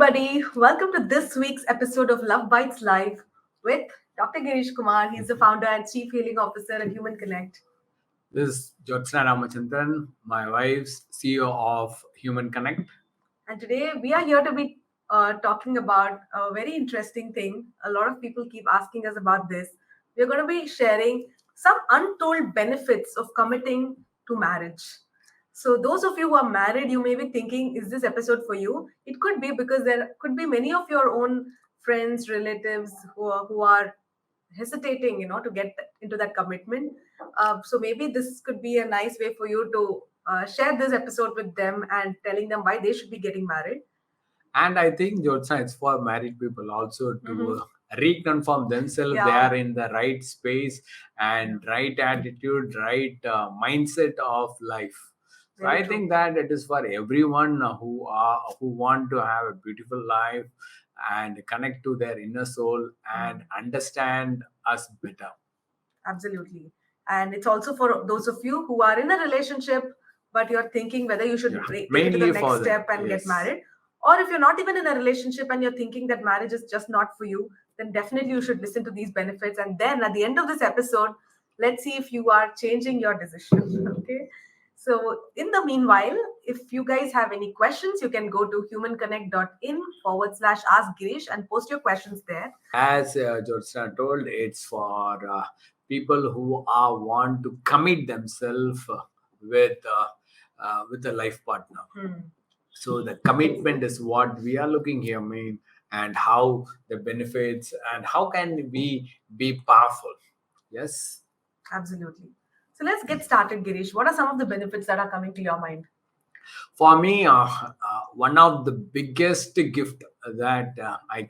everybody. Welcome to this week's episode of Love Bites Live with Dr. Girish Kumar. He's the founder and Chief Healing Officer at Human Connect. This is Jyotsna Ramachandran, my wife's CEO of Human Connect. And today we are here to be talking about a very interesting thing. A lot of people keep asking us about this. We're going to be sharing some untold benefits of committing to marriage. So, those of you who are married, you may be thinking, is this episode for you? It could be because there could be many of your own friends, relatives who are hesitating, to get into that commitment. So maybe this could be a nice way for you to share this episode with them and telling them why they should be getting married. And I think, Jyotsna, it's for married people also to reconfirm themselves they Yeah. are in the right space and right attitude, right mindset of life. So Very I true. think that it is for everyone who want to have a beautiful life and connect to their inner soul and understand us better. Absolutely. And it's also for those of you who are in a relationship, but you're thinking whether you should Yeah, take it to the mainly next for them. step and get Yes. married. Or if you're not even in a relationship and you're thinking that marriage is just not for you, then definitely you should listen to these benefits. And then at the end of this episode, let's see if you are changing your decision. Okay. So, in the meanwhile, if you guys have any questions, you can go to humanconnect.in/ask Girish and post your questions there. As Jyotsna told, it's for people who are want to commit themselves with a life partner. So the commitment is what we are looking here, mean, and how the benefits and how can we be powerful. Yes. Absolutely. So let's get started, Girish. What are some of the benefits that are coming to your mind? For me, one of the biggest gift that I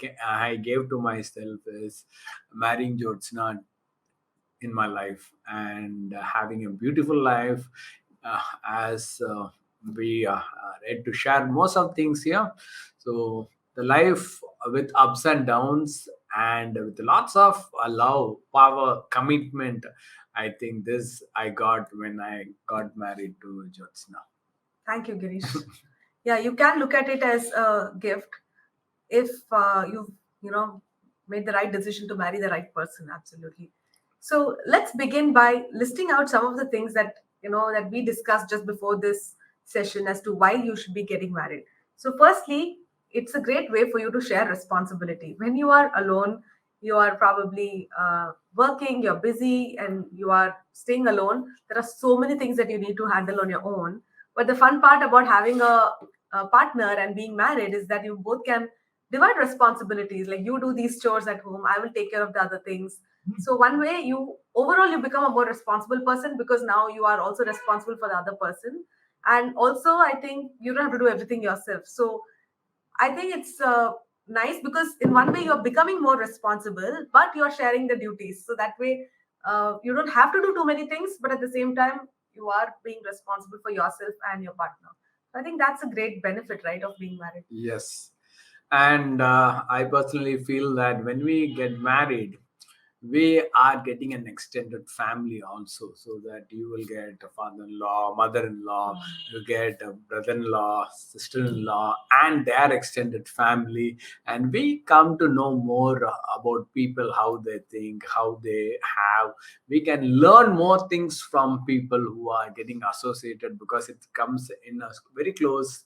gave to myself is marrying Jyotsna in my life and having a beautiful life as we read to share most of things here. So the life with ups and downs and with lots of love, power, commitment. I think this I got when I got married to Jyotsna. Thank you, Girish. Yeah, you can look at it as a gift if you've, made the right decision to marry the right person. Absolutely. So let's begin by listing out some of the things that we discussed just before this session as to why you should be getting married. So firstly, it's a great way for you to share responsibility. When you are alone, you are probably working, you're busy, and you are staying alone. There are so many things that you need to handle on your own. But the fun part about having a partner and being married is that you both can divide responsibilities. Like you do these chores at home, I will take care of the other things. So one way you become a more responsible person because now you are also responsible for the other person. And also I think you don't have to do everything yourself. So I think it's nice because in one way you're becoming more responsible, but you're sharing the duties. So that way you don't have to do too many things, but at the same time you are being responsible for yourself and your partner. So I think that's a great benefit, right, of being married. Yes. And I personally feel that when we get married, we are getting an extended family also, so that you will get a father-in-law, mother-in-law, you get a brother-in-law, sister-in-law, and their extended family. And we come to know more about people, how they think, how they have. We can learn more things from people who are getting associated because it comes in a very close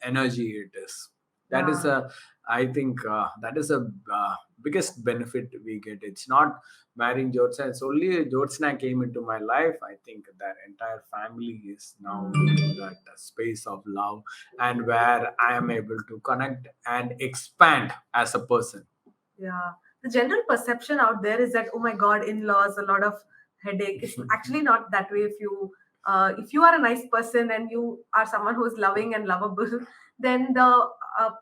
energy. It is. That is Yeah. a, I think that is a biggest benefit we get. It's not marrying Jyotsna. It's only Jyotsna came into my life. I think that entire family is now into that space of love and where I am able to connect and expand as a person. Yeah. The general perception out there is that, oh my God, in-laws, a lot of headache. It's actually not that way. If you are a nice person and you are someone who is loving and lovable, then the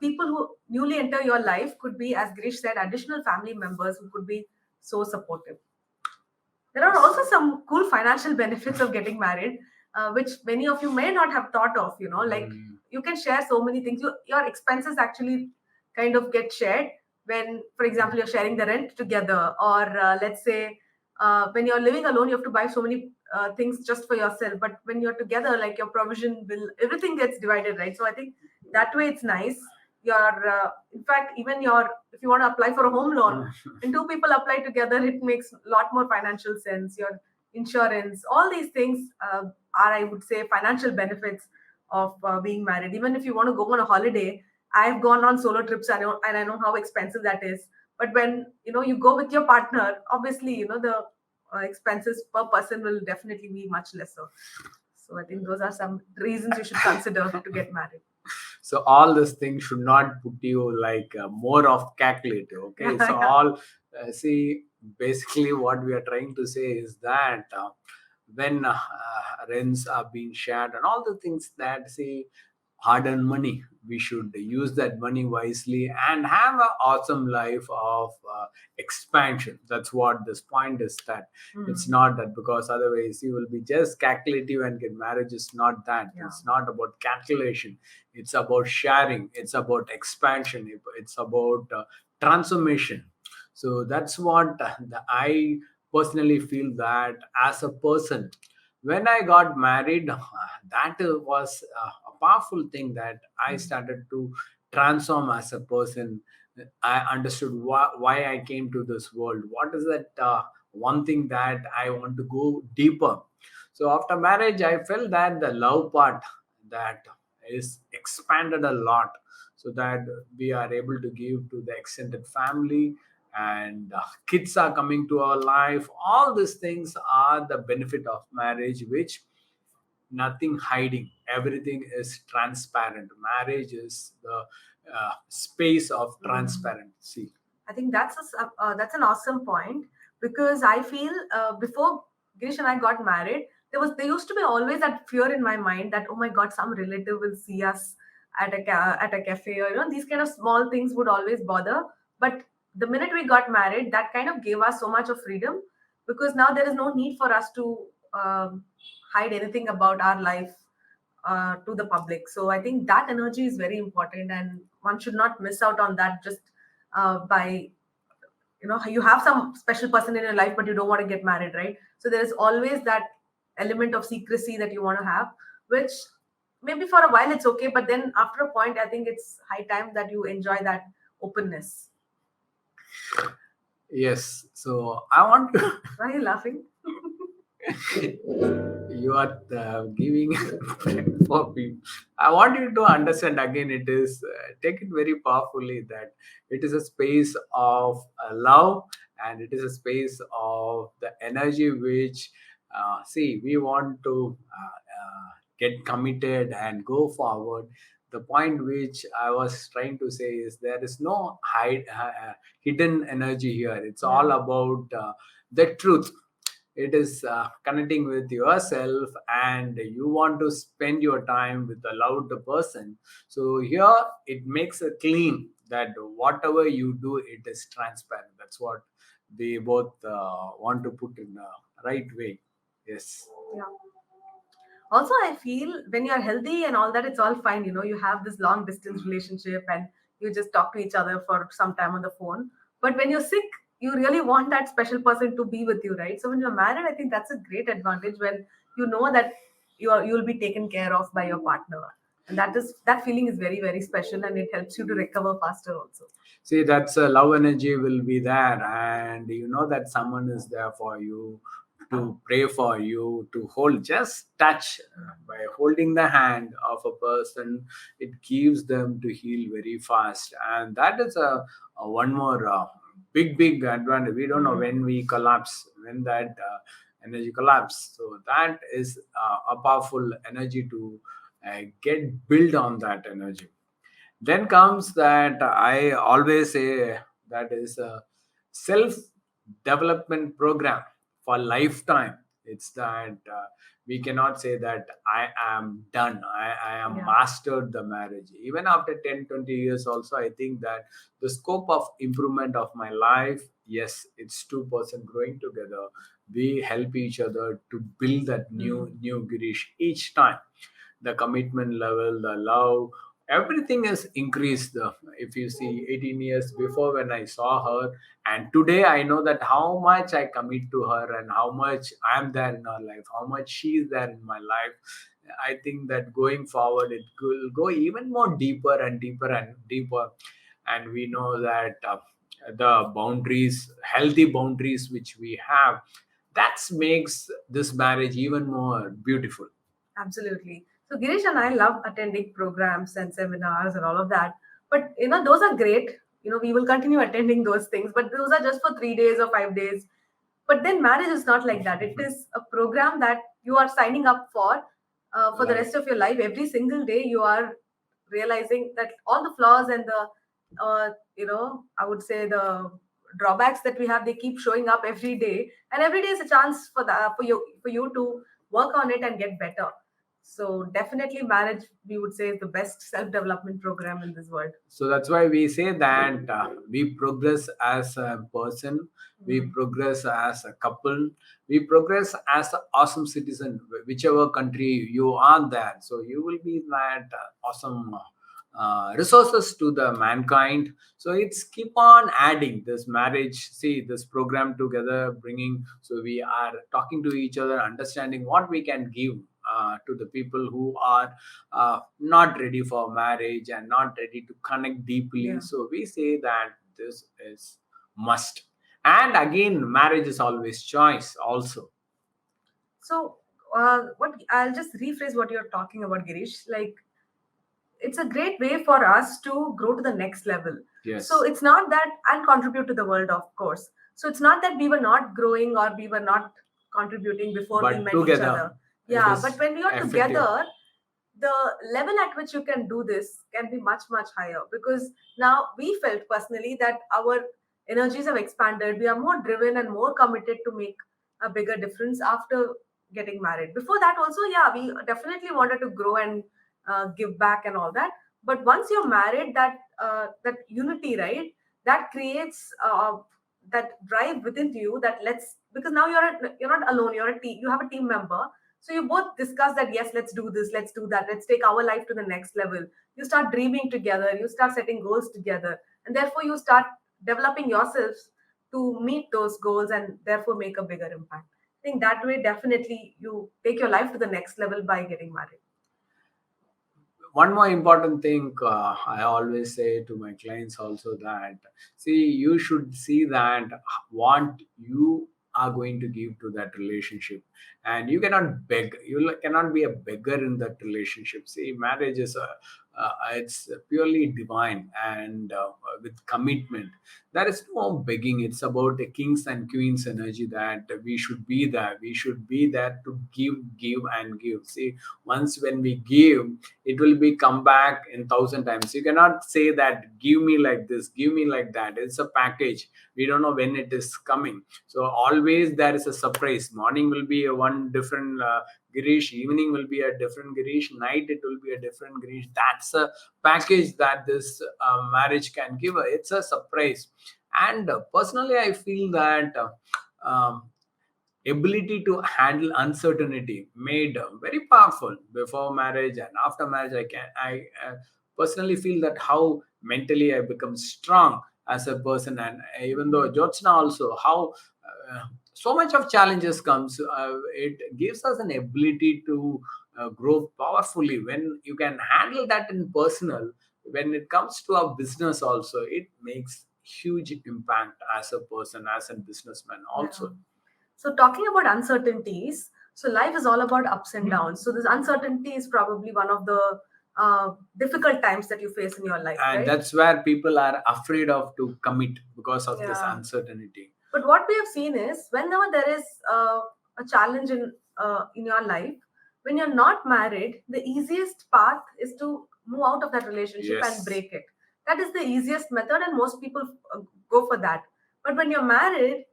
people who newly enter your life could be, as Grish said, additional family members who could be so supportive. There are also some cool financial benefits of getting married, which many of you may not have thought of. Like you can share so many things. Your expenses actually kind of get shared when, for example, you're sharing the rent together, or let's say when you're living alone, you have to buy so many things just for yourself. But when you're together, like your provision bill, everything gets divided, right? So I think that way it's nice. your in fact, even your, if you want to apply for a home loan and two people apply together, it makes a lot more financial sense. Your insurance, all these things are, I would say, financial benefits of being married. Even if you want to go on a holiday, I've gone on solo trips, and I know how expensive that is. But when you go with your partner, obviously the expenses per person will definitely be much lesser. So I think those are some reasons you should consider to get married. So all these things should not put you like more of calculator. Okay, so Yeah. all see, basically what we are trying to say is that when rents are being shared and all the things that, see, hard earned money, we should use that money wisely and have an awesome life of expansion. That's what this point is, that it's Hmm. not that, because otherwise you will be just calculative and get marriage is not that. Yeah. It's not about calculation, it's about sharing, it's about expansion, it's about transformation. So that's what I personally feel, that as a person, when I got married, that was a powerful thing, that I Hmm. started to transform as a person. I understood why I came to this world. What is that one thing that I want to go deeper? So after marriage, I felt that the love part, that is expanded a lot, so that we are able to give to the extended family, and kids are coming to our life. All these things are the benefit of marriage, which nothing hiding, everything is transparent. Marriage is the space of Hmm. transparency. I think that's an awesome point, because I feel before Girish and I got married, there used to be always that fear in my mind that, oh my God, some relative will see us at a cafe, or these kind of small things would always bother. But the minute we got married, that kind of gave us so much of freedom, because now there is no need for us to hide anything about our life to the public. So I think that energy is very important, and one should not miss out on that just by you have some special person in your life, but you don't want to get married, right? So there is always that element of secrecy that you want to have, which maybe for a while it's okay, but then after a point, I think it's high time that you enjoy that openness. Yes, so I want to Why are you laughing? you are giving for people. I want you to understand again, it is take it very powerfully, that it is a space of love, and it is a space of the energy which, see, we want to get committed and go forward. The point which I was trying to say is, there is no hidden energy here. It's all Yeah. about the truth. It is connecting with yourself, and you want to spend your time with a loved person. So here it makes it clean, that whatever you do, it is transparent. That's what we both want to put in a right way. Yes. Yeah. Also, I feel when you're healthy and all that, it's all fine. You have this long distance relationship and you just talk to each other for some time on the phone. But when you're sick, you really want that special person to be with you, right? So when you're married, I think that's a great advantage, when you know that you'll be taken care of by your partner. And that feeling is very, very special, and it helps you to recover faster also. See, that's love energy will be there, and you know that someone is there for you, to pray for you, to hold, just touch, by holding the hand of a person, it gives them to heal very fast. And that is a one more big advantage. We don't know Hmm. when we collapse, when that energy collapse. So that is a powerful energy to get build on that energy. Then comes that I always say, that is a self development program for lifetime. It's that we cannot say that I am done, I am Yeah. mastered the marriage. Even after 10-20 years also, I think that the scope of improvement of my life, yes, it's two-person growing together. We help each other to build that Hmm. new Girish each time. The commitment level, the love, everything has increased. If you see 18 years before when I saw her, and today I know that how much I commit to her, and how much I'm there in her life, how much she is there in my life. I think that going forward, it will go even more deeper and deeper and deeper. And we know that the boundaries, healthy boundaries, which we have, that makes this marriage even more beautiful. Absolutely. So Girish and I love attending programs and seminars and all of that. But those are great. We will continue attending those things, but those are just for 3 days or 5 days. But then marriage is not like that. It is a program that you are signing up for the Right. rest of your life. Every single day, you are realizing that all the flaws and I would say the drawbacks that we have, they keep showing up every day, and every day is a chance for you to work on it and get better. So definitely, marriage, we would say, is the best self development program in this world. So that's why we say that we progress as a person, we Mhm. progress as a couple, we progress as an awesome citizen, whichever country you are there. So you will be that awesome resources to the mankind. So it's keep on adding this marriage. See this program together, bringing. So we are talking to each other, understanding what we can give to the people who are not ready for marriage and not ready to connect deeply. Yeah. So we say that this is must. And again, marriage is always choice also. So, what I'll just rephrase what you're talking about, Girish. Like, it's a great way for us to grow to the next level. So Yes. it's not that, and contribute to the world, of course. So it's not that we were not growing or we were not contributing before we But met each together, other. it Yeah, but is when we are effective. together, the level at which you can do this can be much much higher, because now we felt personally that our energies have expanded. We are more driven and more committed to make a bigger difference after getting married. Before that also, yeah, we definitely wanted to grow and give back and all that. But once you're married, that unity, right, that creates that drive within you, that let's, because now you're not alone, you're a team, you have a team member. So you both discuss that, yes, let's do this, let's do that, let's take our life to the next level. You start dreaming together, you start setting goals together, and therefore you start developing yourselves to meet those goals and therefore make a bigger impact. I think that way definitely you take your life to the next level by getting married. One more important thing I always say to my clients also, that see you should see that what you are going to give to that relationship, and you cannot beg, cannot be a beggar in that relationship. See marriage is a it's purely divine and with commitment. There is no begging. It's about the kings and queens energy, that we should be there, we should be there to give and give. See once when we give, it will be come back in thousand times. You cannot say that give me like this, give me like that. It's a package. We don't know when it is coming. So always there is a surprise. Morning will be a one different Girish, evening will be a different Girish, night it will be a different Girish. That's a package that this marriage can give. It's a surprise. And personally I feel that ability to handle uncertainty made very powerful before marriage and after marriage. I personally feel that how mentally I become strong as a person. And even though Jyotsna also, how so much of challenges comes, it gives us an ability to grow powerfully when you can handle that in personal. When it comes to our business also, it makes huge impact as a person, as a businessman Yeah. also. So talking about uncertainties, so life is all about ups and downs. So this uncertainty is probably one of the difficult times that you face in your life, And right? that's where people are afraid of to commit because of this Yeah. uncertainty. But what we have seen is, whenever there is a challenge in your life, when you're not married, the easiest path is to move out of that relationship and Yes. break it. That is the easiest method, and most people go for that. But when you're married,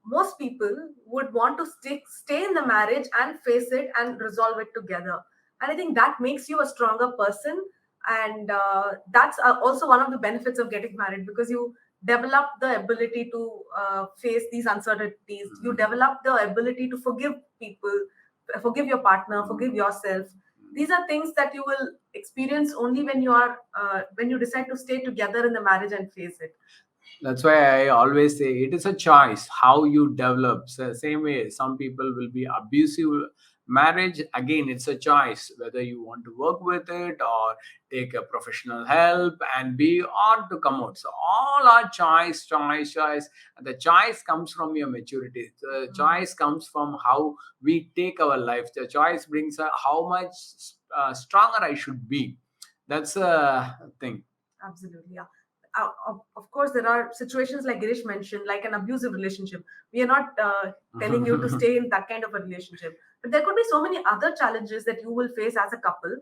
most people would want to stay in the marriage and face it and resolve it together. And I think that makes you a stronger person. And that's also one of the benefits of getting married, because you develop the ability to face these uncertainties. You develop the ability to forgive people, forgive your partner, forgive yourself. These are things that you will experience only when you decide to stay together in the marriage and face it. That's why I always say it is a choice how you develop. So same way, some people will be abusive Marriage, again, it's a choice whether you want to work with it or take a professional help and be on to come out. So all are choice. And the choice comes from your maturity. The choice comes from how we take our life. The choice brings how much stronger I should be. That's a thing. Absolutely, yeah. Of course, there are situations like Girish mentioned, like an abusive relationship. We are not telling you to stay in that kind of a relationship, but there could be so many other challenges that you will face as a couple.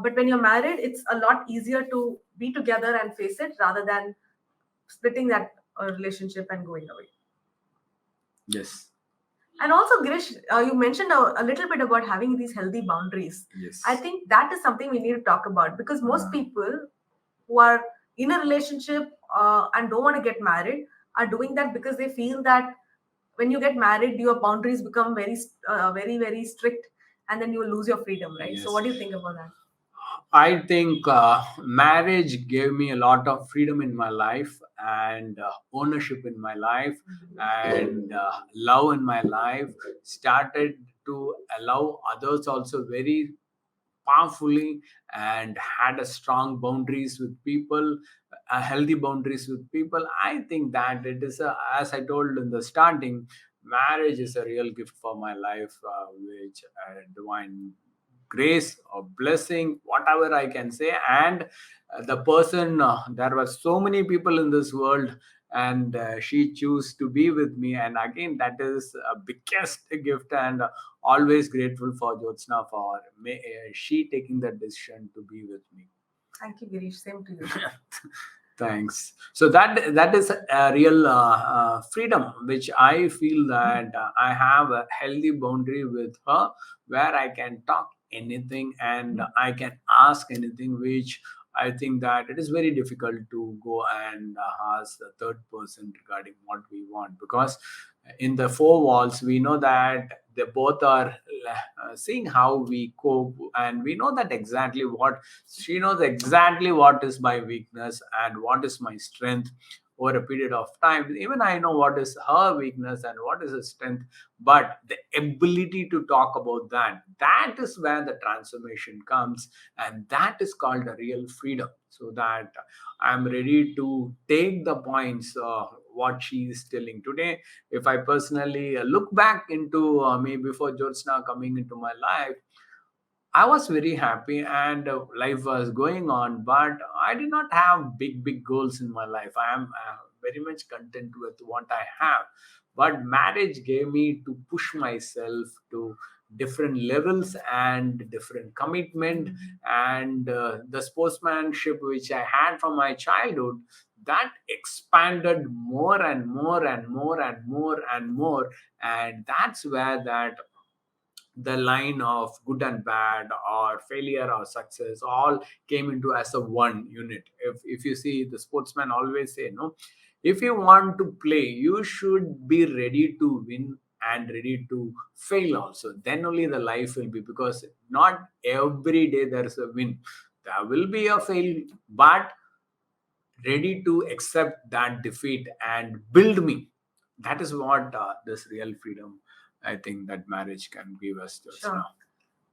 But when you're married, it's a lot easier to be together and face it rather than splitting that relationship and going away. Yes. And also, Girish, you mentioned a little bit about having these healthy boundaries. Yes. I think that is something we need to talk about because most people who are in a relationship and don't want to get married are doing that because they feel that when you get married, your boundaries become very strict, and then you will lose your freedom, right? So, Yes. what do you think about that? I think marriage gave me a lot of freedom in my life and ownership in my life and love in my life. Started to allow others also very powerfully and had a strong boundaries with people, healthy boundaries with people. I think that it is as I told in the starting, marriage is a real gift for my life, which divine grace or blessing, whatever I can say. And the person, there were so many people in this world, and she chose to be with me. And again, that is a biggest gift, and always grateful for Jyotsna for she taking the decision to be with me. Thank you, Girish. Same to you. Thanks. So that is a real freedom, which I feel that I have a healthy boundary with her, where I can talk anything and I can ask anything, which I think that it is very difficult to go and ask the third person regarding what we want, because in the four walls we know that they both are seeing how we cope, and we know that exactly what she knows, exactly what is my weakness and what is my strength over a period of time. Even I know what is her weakness and what is her strength, but the ability to talk about that, that is where the transformation comes, and that is called a real freedom. So that I'm ready to take the points, what she is telling today. If I personally look back into me before Jyotsna coming into my life, I was very happy and life was going on, but I did not have big goals in my life. I am very much content with what I have. But marriage gave me to push myself to different levels and different commitment, and the sportsmanship which I had from my childhood, that expanded more and more and more and more and more. And that's where that the line of good and bad or failure or success all came into as a one unit. If you see, the sportsman always say, no, if you want to play, you should be ready to win and ready to fail also, then only the life will be, because not every day there's a win, there will be a fail, but ready to accept that defeat and build me. That is what this real freedom, I think, that marriage can give us just Sure. now.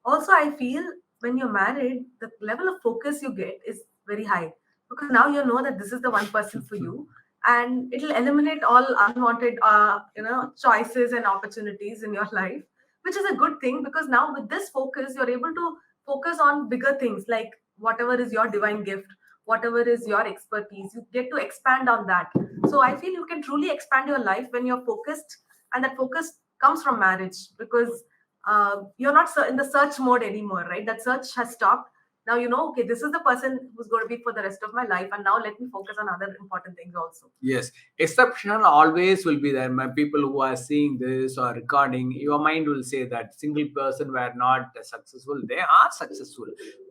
Also, I feel when you're married, the level of focus you get is very high because now you know that this is the one person for you, and it'll eliminate all unwanted, choices and opportunities in your life, which is a good thing because now with this focus, you're able to focus on bigger things like whatever is your divine gift, whatever is your expertise. You get to expand on that. So I feel you can truly expand your life when you're focused, and that focus comes from marriage because you're not in the search mode anymore, right? That search has stopped. Now you know, okay, this is the person who's going to be for the rest of my life, and now let me focus on other important things also. Yes, exceptional always will be there. My people who are seeing this or recording, your mind will say that single person were not successful. They are successful.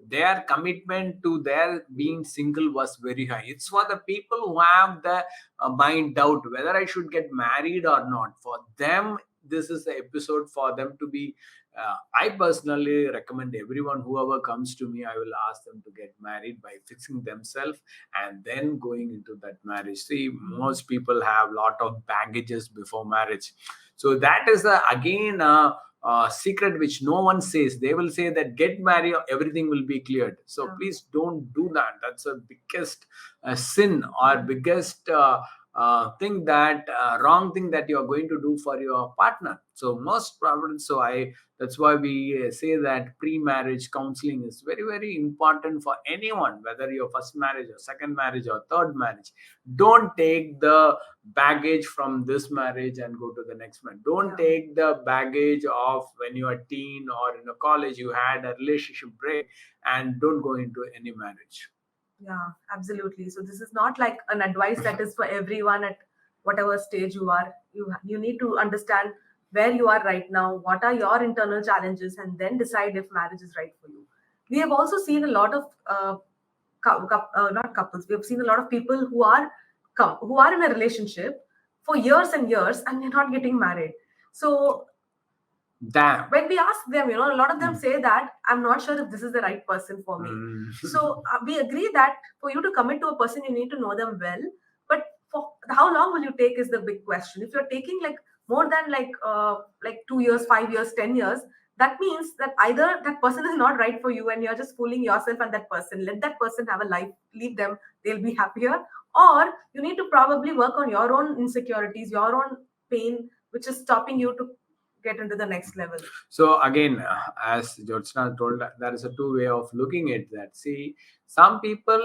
Their commitment to their being single was very high. It's for the people who have the mind doubt whether I should get married or not. For them, this is the episode for them to be. I personally recommend everyone, whoever comes to me, I will ask them to get married by fixing themselves and then going into that marriage. See, most people have lot of baggages before marriage, so that is again secret which no one says. They will say that get married, everything will be cleared. So Yeah. please don't do that. That's a biggest sin or Mhm. biggest thing that wrong thing that you are going to do for your partner. So most probably, so I that's why we say that pre-marriage counseling is very very important for anyone, whether your first marriage or second marriage or third marriage. Don't take the baggage from this marriage and go to the next one. Don't Yeah. take the baggage of when you are teen or in a college you had a relationship break, and don't go into any marriage. Yeah, absolutely. So this is not like an advice that is for everyone at whatever stage you are. You need to understand where you are right now, what are your internal challenges, and then decide if marriage is right for you. We have also seen a lot of not couples. We have seen a lot of people who are in a relationship for years and years, and they're not getting married. So Damn. when we ask them, a lot of them Mm. say that I'm not sure if this is the right person for me. Mm. So we agree that for you to commit to a person, you need to know them well. But for how long will you take is the big question. If you're taking like more than like 2 years, 5 years, 10 years, that means that either that person is not right for you and you're just fooling yourself and that person. Let that person have a life, leave them, they'll be happier. Or you need to probably work on your own insecurities, your own pain, which is stopping you to get into the next level. So again, as Jyotsna told, there is a two way of looking at that. See, some people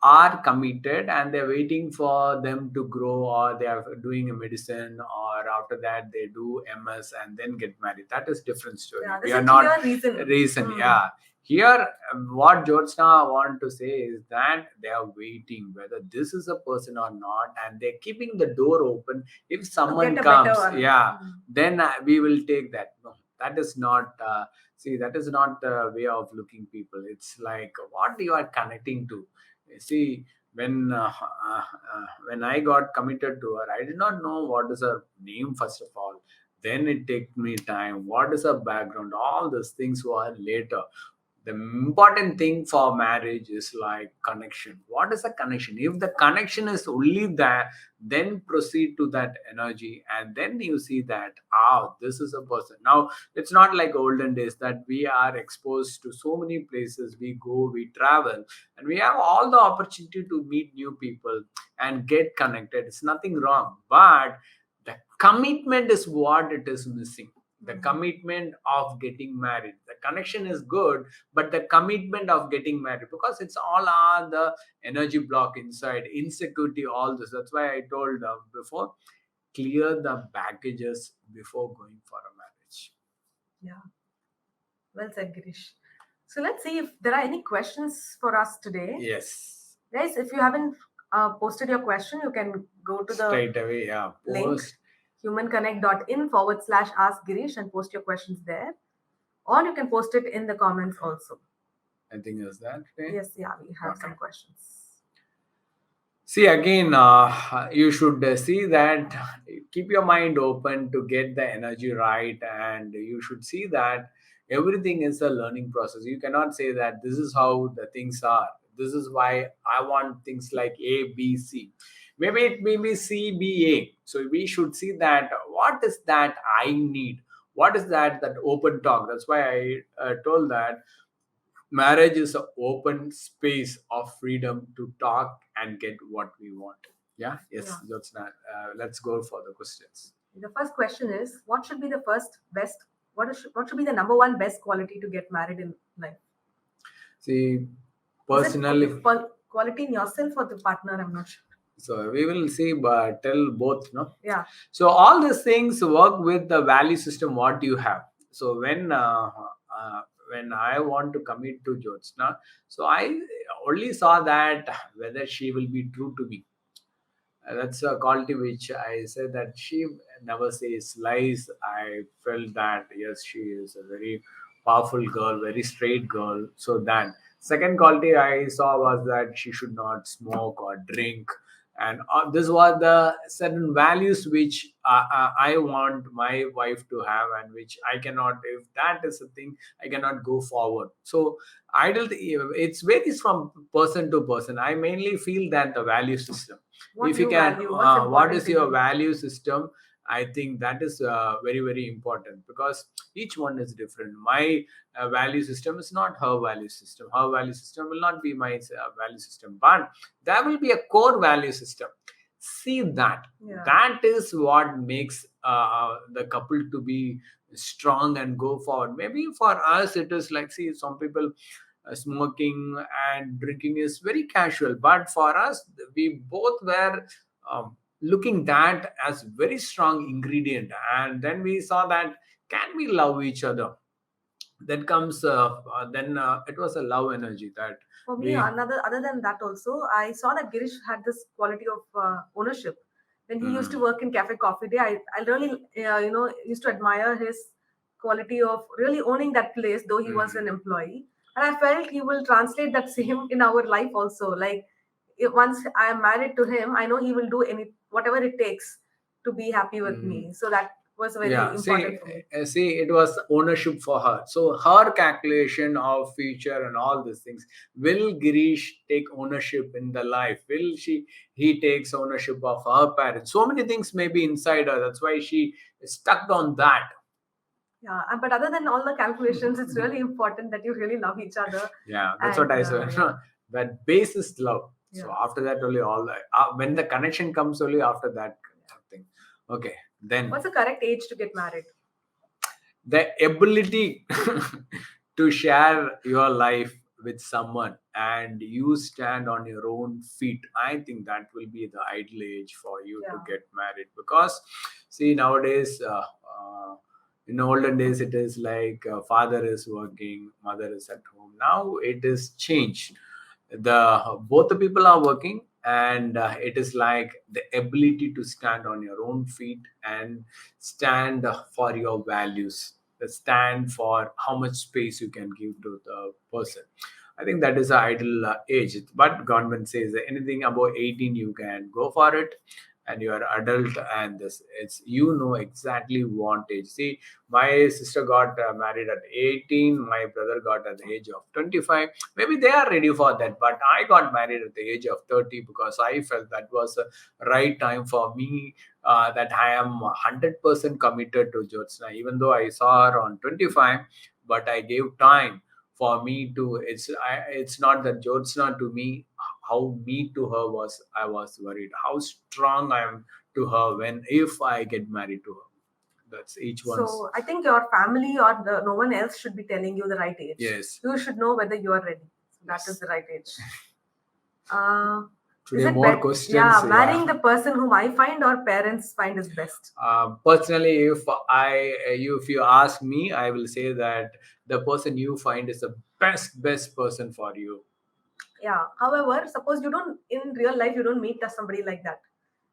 are committed and they're waiting for them to grow, or they are doing a medicine, or after that they do MS and then get married. That is different story. Yeah, We there's are a not clear reason. reason. Hmm. Yeah. Here, what Jyotsna want to say is that they are waiting whether this is a person or not, and they're keeping the door open. If To get someone a better comes, one. yeah, Hmm. then we will take that. No, that is not see, that is not the way of looking people. It's like what you are connecting to. See, when I got committed to her, I did not know what is her name first of all. Then it take me time, what is her background, all those things were later. The important thing for marriage is like connection. What is a connection? If the connection is only there, then proceed to that energy, and then you see that, oh, this is a person. Now it's not like olden days that we are exposed to so many places. We go, we travel, and we have all the opportunity to meet new people and get connected. It's nothing wrong, but the commitment is what it is missing. The Mhm. commitment of getting married, the connection is good, but the commitment of getting married, because it's all are the energy block inside, insecurity, all this. That's why I told before, clear the baggages before going for a marriage. Yeah, well said, Girish. So let's see if there are any questions for us today. Yes, Guys, if you haven't posted your question, you can go to the straight away. Yeah, link post. humanconnect.in/ask Girish and post your questions there. Or you can post it in the comments also. I think is that okay. Yes, yeah, we have Okay. some questions. See again, you should see that, keep your mind open to get the energy right, and you should see that everything is a learning process. You cannot say that this is how the things are. This is why I want things like A, B, C. Maybe it may be C, B, A. So we should see that what is that I need. What is that open talk? That's why I told that marriage is an open space of freedom to talk and get what we want. Yeah, Yeah. yes, that's not. Let's go for the questions. The first question is what should be the first best what should be the number one best quality to get married in life? See, Is it personally, quality in yourself or the partner? I'm not sure. so we will see, but tell both, no? Yeah. So all these things work with the value system what you have. So when I want to commit to Jyotsna, so I only saw that whether she will be true to me. That's a quality which I said that she never says lies. I felt that yes, she is a very powerful girl, very straight girl. So that second quality I saw was that she should not smoke or drink, and this was the certain values which I want my wife to have, and which I cannot. If that is a thing, I cannot go forward. So I don't. It varies from person to person. I mainly feel that the value system, What if you you can, value? What's what important is to your you? value system, I think that is very, very important, because each one is different. My value system is not her value system. Her value system will not be my value system, but there will be a core value system. See that. Yeah. That is what makes the couple to be strong and go forward. Maybe for us, it is like, see, some people smoking and drinking is very casual, but for us, we both were looking that as very strong ingredient, and then we saw that can we love each other. Then comes then it was a love energy that For me, we. another other than that also, I saw that Girish had this quality of ownership. When he used to Mm, work in Cafe Coffee Day, I really used to admire his quality of really owning that place, though he was an mm, employee. And I felt he will translate that same in our life also. Like if once I am married to him, I know he will do any whatever it takes to be happy with mm. me. So that was very Yeah, important for me. see, it was ownership for her. So her calculation of future and all these things. Will Girish take ownership in the life? Will she? He takes ownership of her parents. So many things may be inside her. That's why she is stuck on that. Yeah, but other than all the calculations, it's really important that you really love each other. Yeah, that's what And I said. yeah, That base is love. So yeah. after that, only all that. When the connection comes, only after that thing. Okay, then What's the correct age to get married? the ability to share your life with someone and you stand on your own feet. I think that will be the ideal age for you to Yeah. get married, because see, nowadays in olden days it is like father is working, mother is at home. Now it is changed. The both the people are working, and it is like the ability to stand on your own feet and stand for your values, stand for how much space you can give to the person. I think that is the ideal age. But government says that anything above 18 you can go for it, and you are adult, and this it's, you know exactly what age. See, my sister got married at 18, my brother got at the age of 25. Maybe they are ready for that, but I got married at the age of 30 because I felt that was the right time for me, that I am 100% committed to Jyotsna, even though I saw her on 25, but I gave time for me to. It's not that Jyotsna to me, how me to her was. I was worried how strong I am to her when if I get married to her. That's each one's. So I think your family or no one else should be telling you the right age. Yes, You should know whether you are ready. So that is yes. the right age. Uh, is Today it more bet? questions. Yeah, Yeah. marrying the person whom I find or parents find is best. Personally, if you ask me, I will say that the person you find is the best person for you. Yeah. However, suppose you don't in real life you don't meet somebody like that.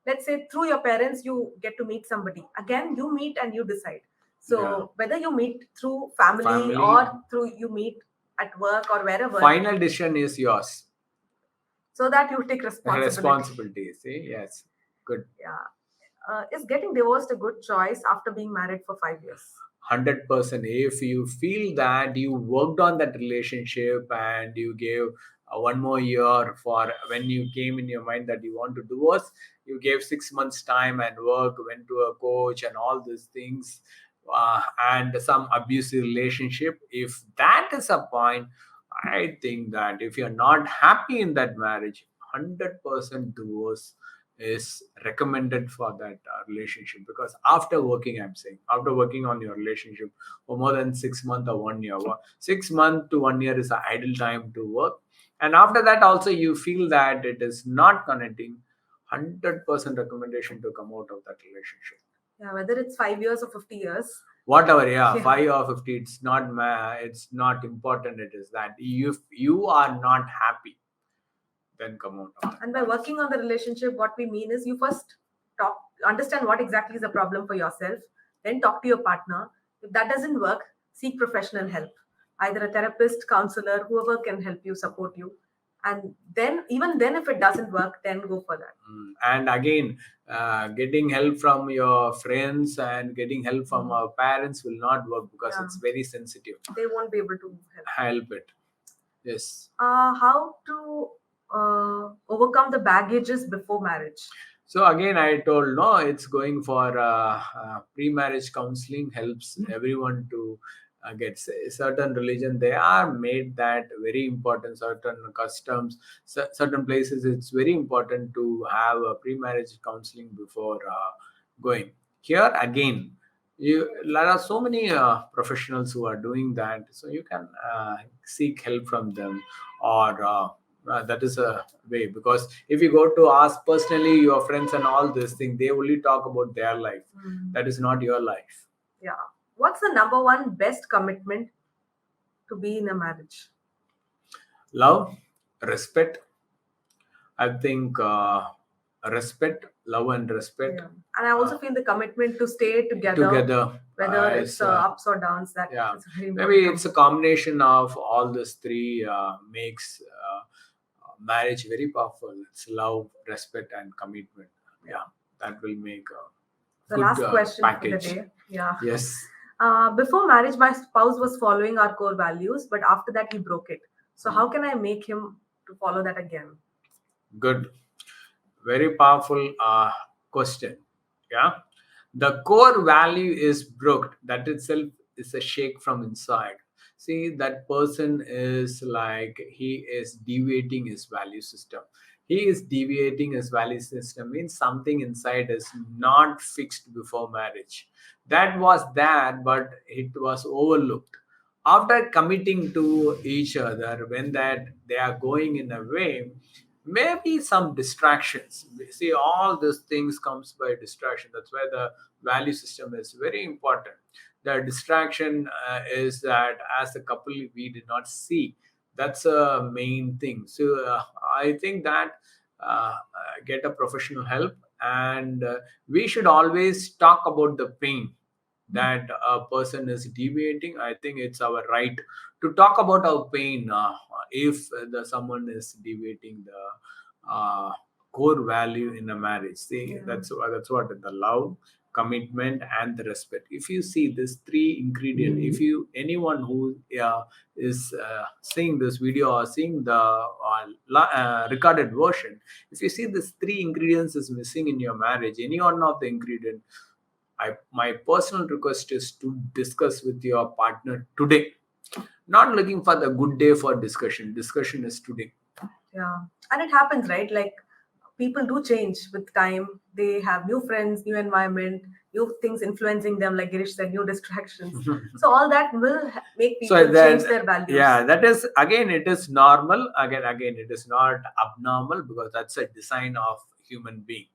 Let's say through your parents you get to meet somebody. Again, you meet and you decide. Yeah, So whether you meet through family family. or through you meet at work or wherever, Final decision is yours. so that you take responsibility. Responsibility. See, yes, good. Yeah. Is getting divorced a good choice after being married for 5 years? 100%. If you feel that you worked on that relationship and you gave one more year, for when you came in your mind that you want to divorce, you gave 6 months time and work, went to a coach and all these things, and some abusive relationship, if that is a point, I think that if you're not happy in that marriage, 100% divorce is recommended for that relationship. Because after working, I'm saying, after working on your relationship for more than 6 months or 1 year, 6 months to 1 year is the ideal time to work. And after that also you feel that it is not connecting, 100% recommendation to come out of that relationship. Yeah, whether it's 5 years or 50 years. Whatever, yeah, Yeah. 5 or 50, it's not important. It is that if you are not happy, then come out of that And by marriage. working on the relationship, what we mean is you first talk, understand what exactly is the problem for yourself, then talk to your partner. If that doesn't work, seek professional help, either a therapist, counselor, whoever can help you, support you. And then, even then, if it doesn't work, then go for that. And again, getting help from your friends and getting help from our parents will not work, because Yeah. it's very sensitive. They won't be able to help. Help it. Yes. How to overcome the baggages before marriage? So again, I told no, it's going for pre-marriage counseling helps everyone to get certain religion. They are made that very important. Certain customs, certain places, it's very important to have a pre-marriage counseling before going. Here again, there are so many professionals who are doing that, so you can seek help from them, or that is a way. Because if you go to ask personally your friends and all this thing, they only talk about their life. Mm. That is not your life. Yeah. What's the number one best commitment to be in a marriage? Love, respect. I think respect, love, and respect Yeah. And I also feel the commitment to stay together, together whether it's is ups or downs, that yeah. is a very important Maybe it's a component. combination of all these three makes marriage very powerful. It's love, respect, and commitment. Yeah. Yeah, that will make a The good last question for the package. day. Yeah. Yes. Before marriage, my spouse was following our core values, but after that, he broke it. So, how can I make him to follow that again? Good. Very powerful question. Yeah. The core value is broke. That itself is a shake from inside. See, that person is like he is deviating his value system. He is deviating his value system means something inside is not fixed before marriage. That was there, but it was overlooked. After committing to each other, when that they are going in a way, maybe some distractions. See, all these things comes by distraction. That's why the value system is very important. The distraction is that as a couple we did not see. That's a main thing. So I think that get a professional help, and we should always talk about the pain that a person is deviating. I think it's our right to talk about our pain if the someone is deviating the core value in a marriage. See, Yeah. that's what the love, commitment, and the respect. If you see these three ingredient, if you anyone who is seeing this video or seeing the recorded version, if you see these three ingredients is missing in your marriage, any one of the ingredient, my personal request is to discuss with your partner today. Not looking for the good day for discussion. Discussion is today. Yeah. And it happens, right? Like people do change with time. They have new friends, new environment, new things influencing them, like Girish said, new distractions. So all that will make So people change that, their values. yeah, that is again, it is normal. Again, it is not abnormal, because that's a design of human being.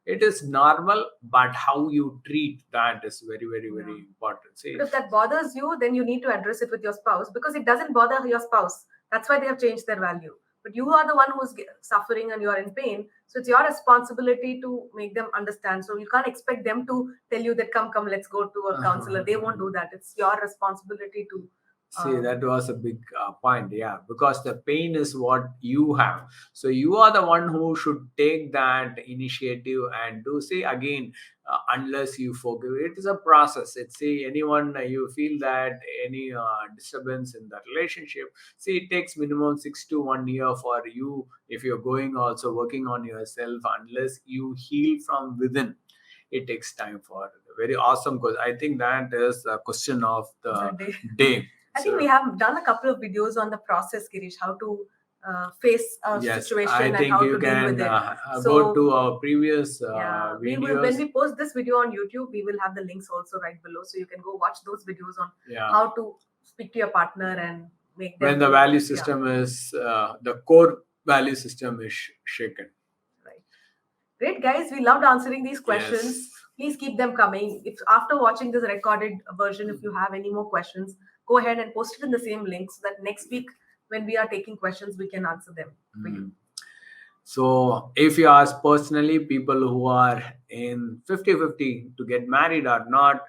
It is normal, but how you treat that is very, very, Yeah. very important. See, But if that bothers you, then you need to address it with your spouse because it doesn't bother your spouse. That's why they have changed their value. But you are the one who's suffering and you are in pain. So it's your responsibility to make them understand. So you can't expect them to tell you that, come, let's go to a counselor. They won't do that. It's your responsibility to. see, that was a big point, yeah, because the pain is what you have. So you are the one who should take that initiative and do. See, again, unless you forgive, it is a process. It's, see, anyone you feel that any disturbance in the relationship. See, it takes minimum 6 to 1 year for you if you're going also working on yourself. Unless you heal from within, it takes time for very awesome. Because I think that is a question of The the day. day. I think we So have done a couple of videos on the process, Girish, how to face a yes, I situation and think how you to deal with can it. go So to our previous yeah, we will when videos. we post this video on YouTube, we will have the links also right below, so you can go watch those videos on Yeah, how to speak to your partner and make when them the feel. value Yeah, system is the core value system is shaken. right. Great, guys. We loved answering these questions. Yes. Please keep them coming. If after watching this recorded version, if you have any more questions, go ahead and post it in the same link so that next week when we are taking questions, we can answer them for you. Mm. So if you ask personally, people who are in 50-50 to get married or not,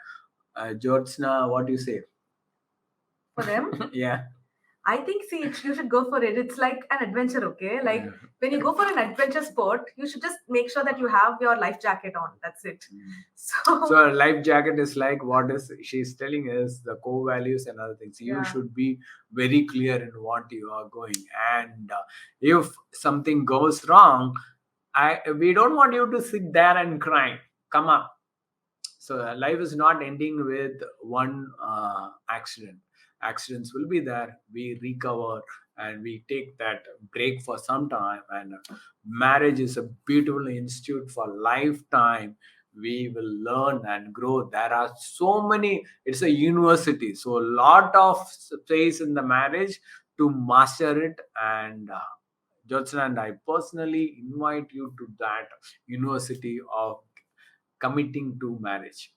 Jyotsna, what do you say? For them, Yeah. I think, see, you should go for it. It's like an adventure, okay? Like when you go for an adventure sport, you should just make sure that you have your life jacket on. That's it. So, So a life jacket is like what is she's telling is the core values and other things. You yeah, should be very clear in what you are going, and if something goes wrong, we don't want you to sit there and cry. Come up. So life is not ending with one accident. Accidents will be there. We recover and we take that break for some time. And marriage is a beautiful institute for lifetime. We will learn and grow. There are so many. It's a university. So a lot of space in the marriage to master it. And Jyotsna and I personally invite you to that university of committing to marriage.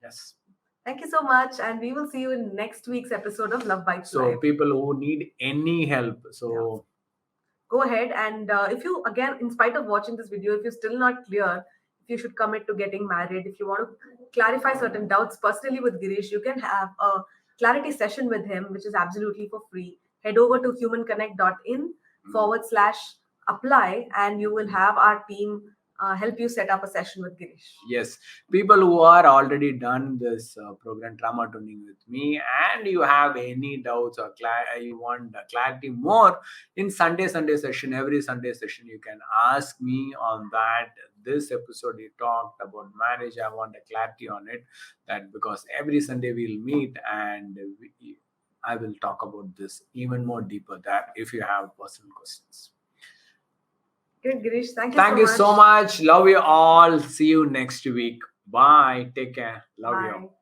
Yes. Thank you so much, and we will see you in next week's episode of Love Bites So Live. people who need any help, so Go ahead, and if you, again, in spite of watching this video, if you're still not clear if you should commit to getting married, if you want to clarify certain doubts personally with Girish, you can have a clarity session with him, which is absolutely for free. Head over to humanconnect.in / apply, and you will have our team help you set up a session with Girish. yes, people who are already done this program trauma tuning with me, and you have any doubts or you want clarity more in Sunday session, every Sunday session, you can ask me on that. This episode you talked about marriage, I want a clarity on it. That because every Sunday we'll meet and I will talk about this even more deeper. That if you have personal questions. Good, Girish. Thank you Thank so you much. so much. Love you all. See you next week. Bye. Take care. Love you. Bye.